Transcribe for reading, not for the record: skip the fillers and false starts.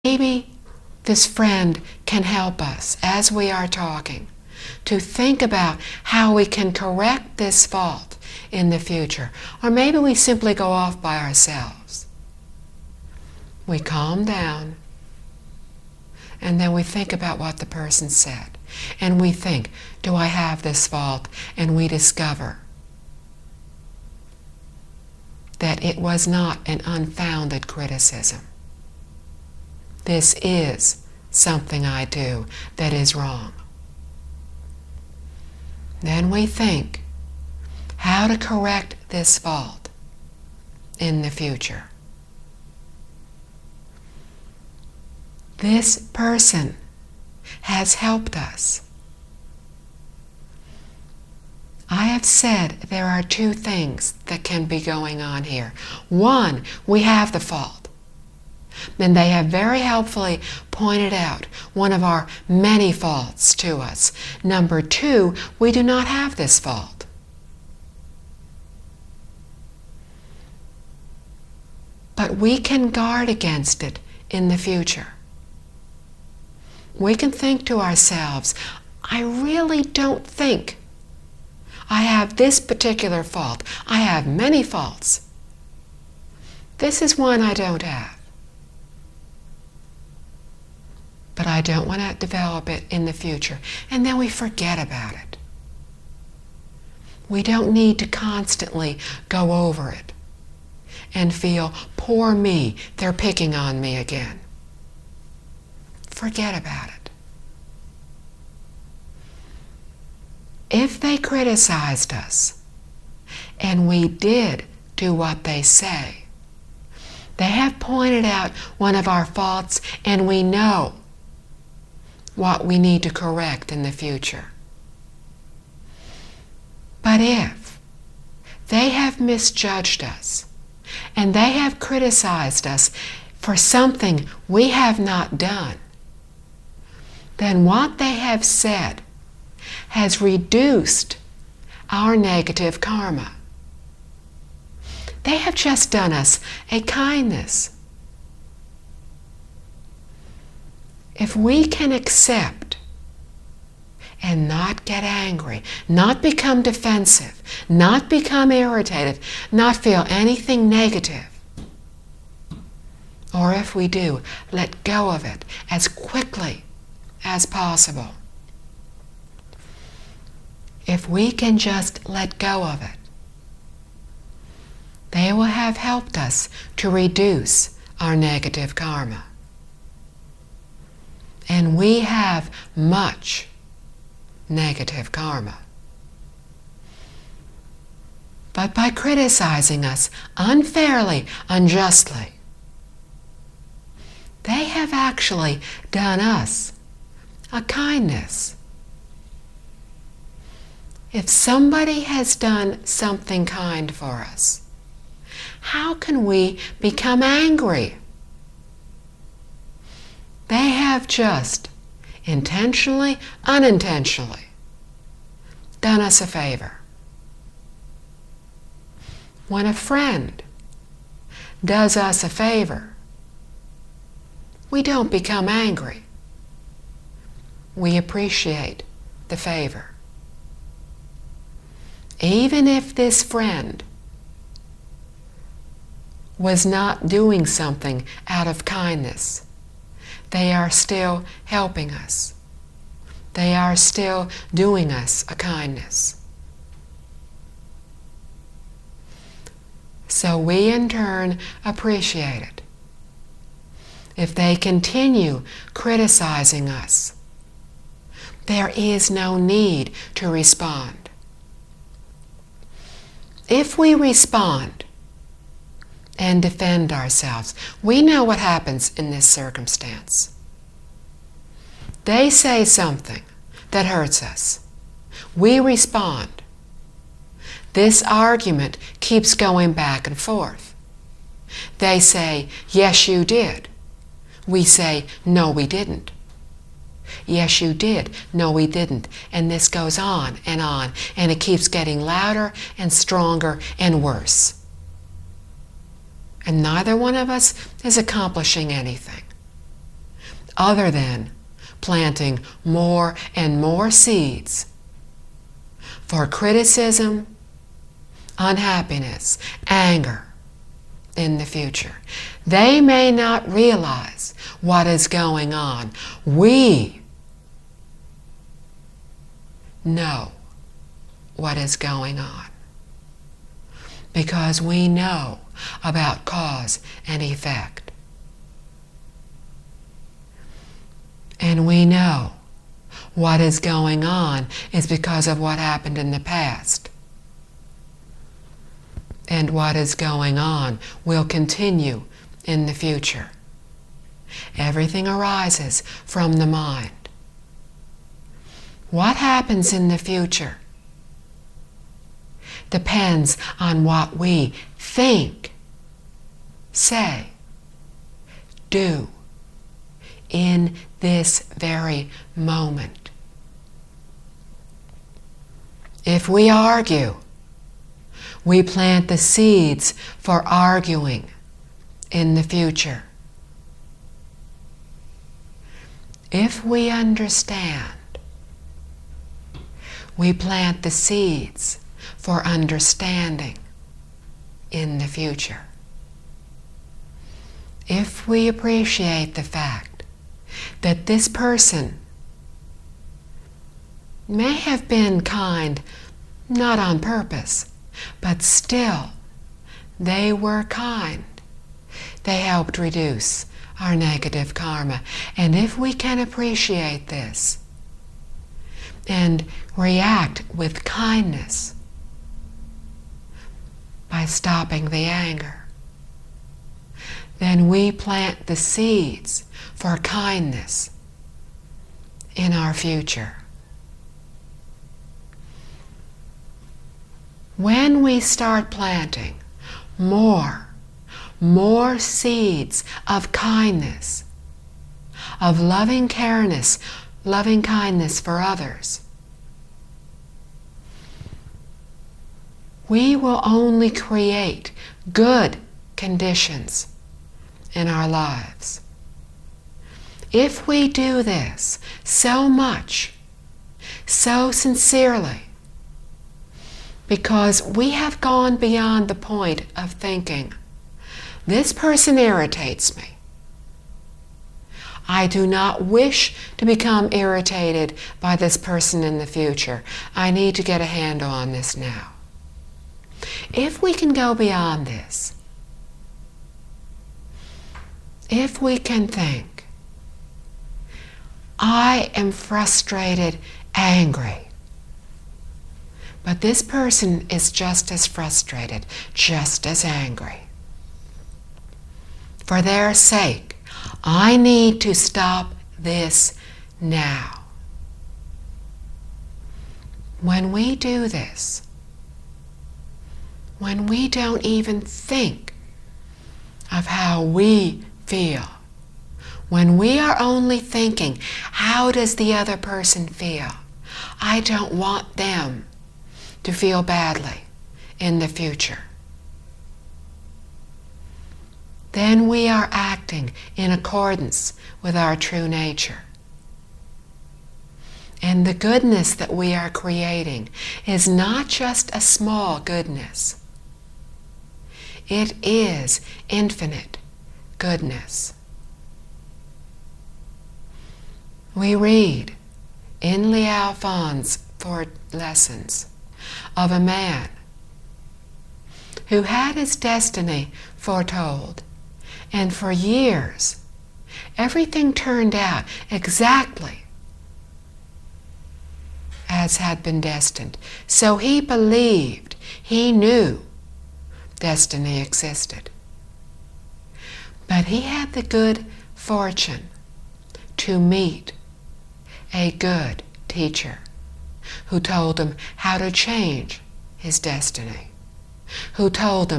Maybe this friend can help us as we are talking to think about how we can correct this fault in the future. Or maybe we simply go off by ourselves. We calm down, and then we think about what the person said. And we think, do I have this fault? And we discover that it was not an unfounded criticism. This is something I do that is wrong. Then we think how to correct this fault in the future. This person has helped us. I have said there are two things that can be going on here. One, we have the fault. And they have very helpfully pointed out one of our many faults to us. Number two, we do not have this fault. But we can guard against it in the future. We can think to ourselves, I really don't think I have this particular fault. I have many faults. This is one I don't have. But I don't want to develop it in the future. And then we forget about it. We don't need to constantly go over it and feel, poor me, they're picking on me again. Forget about it. If they criticized us and we did do what they say, they have pointed out one of our faults and we know what we need to correct in the future. But if they have misjudged us and they have criticized us for something we have not done, then what they have said has reduced our negative karma. They have just done us a kindness. If we can accept and not get angry, not become defensive, not become irritated, not feel anything negative, or if we do, let go of it as quickly as possible. If we can just let go of it, they will have helped us to reduce our negative karma. And we have much negative karma. But by criticizing us unfairly, unjustly, they have actually done us a kindness. If somebody has done something kind for us, how can we become angry? They have just, intentionally, unintentionally, done us a favor. When a friend does us a favor, we don't become angry. We appreciate the favor. Even if this friend was not doing something out of kindness, they are still helping us. They are still doing us a kindness. So we in turn appreciate it. If they continue criticizing us, there is no need to respond. If we respond and defend ourselves, we know what happens in this circumstance. They say something that hurts us. We respond. This argument keeps going back and forth. They say, yes, you did. We say, no, we didn't. Yes, you did. No, we didn't. And this goes on, and it keeps getting louder and stronger and worse. And neither one of us is accomplishing anything. other than planting more and more seeds for criticism, unhappiness, anger in the future. They may not realize what is going on. We know what is going on because we know about cause and effect. And we know what is going on is because of what happened in the past. And what is going on will continue in the future. Everything arises from the mind. What happens in the future depends on what we think, say, do in this very moment. If we argue, we plant the seeds for arguing in the future. If we understand, we plant the seeds for understanding in the future. If we appreciate the fact that this person may have been kind, not on purpose, but still, they were kind. They helped reduce our negative karma. And if we can appreciate this and react with kindness by stopping the anger, then we plant the seeds for kindness in our future. When we start planting more seeds of kindness, of loving kindness for others, we will only create good conditions in our lives. If we do this so much, so sincerely, because we have gone beyond the point of thinking, this person irritates me. I do not wish to become irritated by this person in the future. I need to get a handle on this now. If we can go beyond this, if we can think, I am frustrated, angry, but this person is just as frustrated, just as angry. For their sake, I need to stop this now. When we do this, when we don't even think of how we feel, when we are only thinking, how does the other person feel? I don't want them to feel badly in the future. Then we are acting in accordance with our true nature. And the goodness that we are creating is not just a small goodness. It is infinite goodness. We read in Liao Fan's 4 Lessons of a man who had his destiny foretold, and for years everything turned out exactly as had been destined. So he believed, he knew destiny existed. But he had the good fortune to meet a good teacher who told him how to change his destiny, who told him